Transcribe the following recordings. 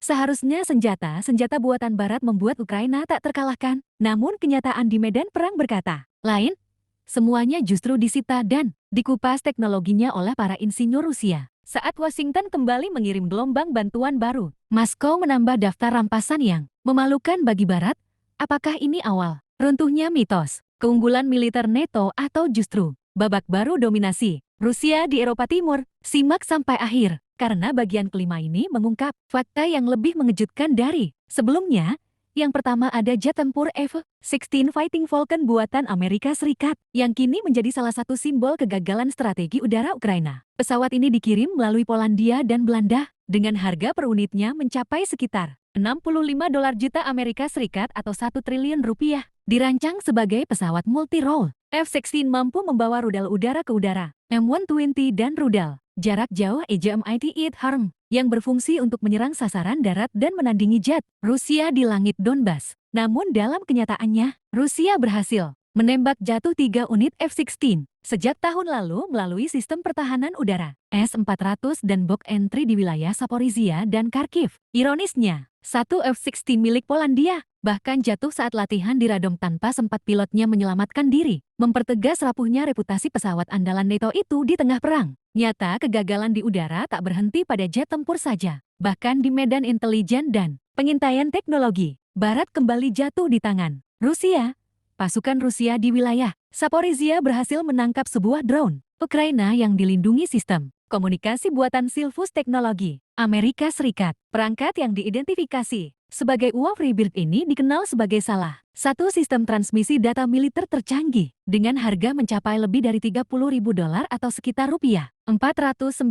Seharusnya senjata buatan Barat membuat Ukraina tak terkalahkan. Namun kenyataan di medan perang berkata lain. Semuanya justru disita dan dikupas teknologinya oleh para insinyur Rusia. Saat Washington kembali mengirim gelombang bantuan baru, Moskow menambah daftar rampasan yang memalukan bagi Barat. Apakah ini awal runtuhnya mitos keunggulan militer NATO atau justru babak baru dominasi Rusia di Eropa Timur? Simak sampai akhir, karena bagian kelima ini mengungkap fakta yang lebih mengejutkan dari sebelumnya. Yang pertama ada jet tempur F-16 Fighting Falcon buatan Amerika Serikat, yang kini menjadi salah satu simbol kegagalan strategi udara Ukraina. Pesawat ini dikirim melalui Polandia dan Belanda, dengan harga per unitnya mencapai sekitar 65 dolar juta Amerika Serikat atau 1 triliun rupiah. Dirancang sebagai pesawat multi-role, F-16 mampu membawa rudal udara ke udara, M120 dan rudal jarak jauh EJMIT-8 HARM yang berfungsi untuk menyerang sasaran darat dan menandingi jet Rusia di langit Donbas. Namun dalam kenyataannya, Rusia berhasil menembak jatuh 3 unit F-16 sejak tahun lalu melalui sistem pertahanan udara S-400 dan Bok Entry di wilayah Zaporizhia dan Kharkiv. Ironisnya, satu F-16 milik Polandia bahkan jatuh saat latihan di Radom tanpa sempat pilotnya menyelamatkan diri, mempertegas rapuhnya reputasi pesawat andalan NATO itu di tengah perang. Nyata kegagalan di udara tak berhenti pada jet tempur saja, bahkan di medan intelijen dan pengintaian teknologi, Barat kembali jatuh di tangan Rusia. Pasukan Rusia di wilayah Zaporizhia berhasil menangkap sebuah drone Ukraina yang dilindungi sistem komunikasi buatan Silvus Teknologi Amerika Serikat. Perangkat yang diidentifikasi sebagai UAV Rebirth ini dikenal sebagai salah satu sistem transmisi data militer tercanggih dengan harga mencapai lebih dari 30.000 dolar atau sekitar rupiah 494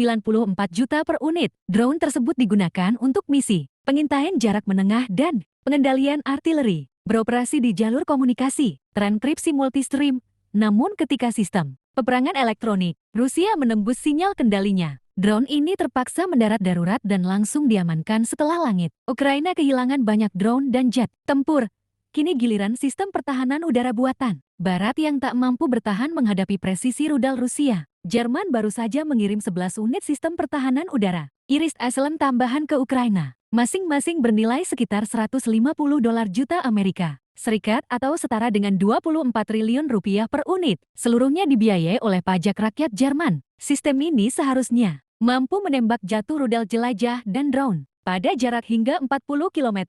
juta per unit. Drone tersebut digunakan untuk misi pengintaian jarak menengah dan pengendalian artileri, beroperasi di jalur komunikasi, transkripsi multistream. Namun ketika sistem peperangan elektronik Rusia menembus sinyal kendalinya, drone ini terpaksa mendarat darurat dan langsung diamankan setelah langit Ukraina kehilangan banyak drone dan jet tempur. Kini giliran sistem pertahanan udara buatan Barat yang tak mampu bertahan menghadapi presisi rudal Rusia. Jerman baru saja mengirim 11 unit sistem pertahanan udara Iris-T tambahan ke Ukraina, masing-masing bernilai sekitar 150 dolar juta Amerika Serikat atau setara dengan 24 triliun rupiah per unit. Seluruhnya dibiayai oleh pajak rakyat Jerman. Sistem ini seharusnya mampu menembak jatuh rudal jelajah dan drone pada jarak hingga 40 km,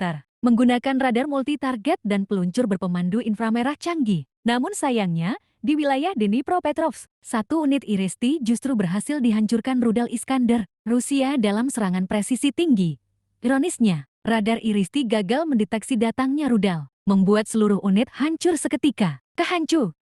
menggunakan radar multi-target dan peluncur berpemandu inframerah canggih. Namun sayangnya, di wilayah Dnipropetrovsk, satu unit Iris-T justru berhasil dihancurkan rudal Iskander Rusia dalam serangan presisi tinggi. Ironisnya, radar Iris-T gagal mendeteksi datangnya rudal, membuat seluruh unit hancur seketika.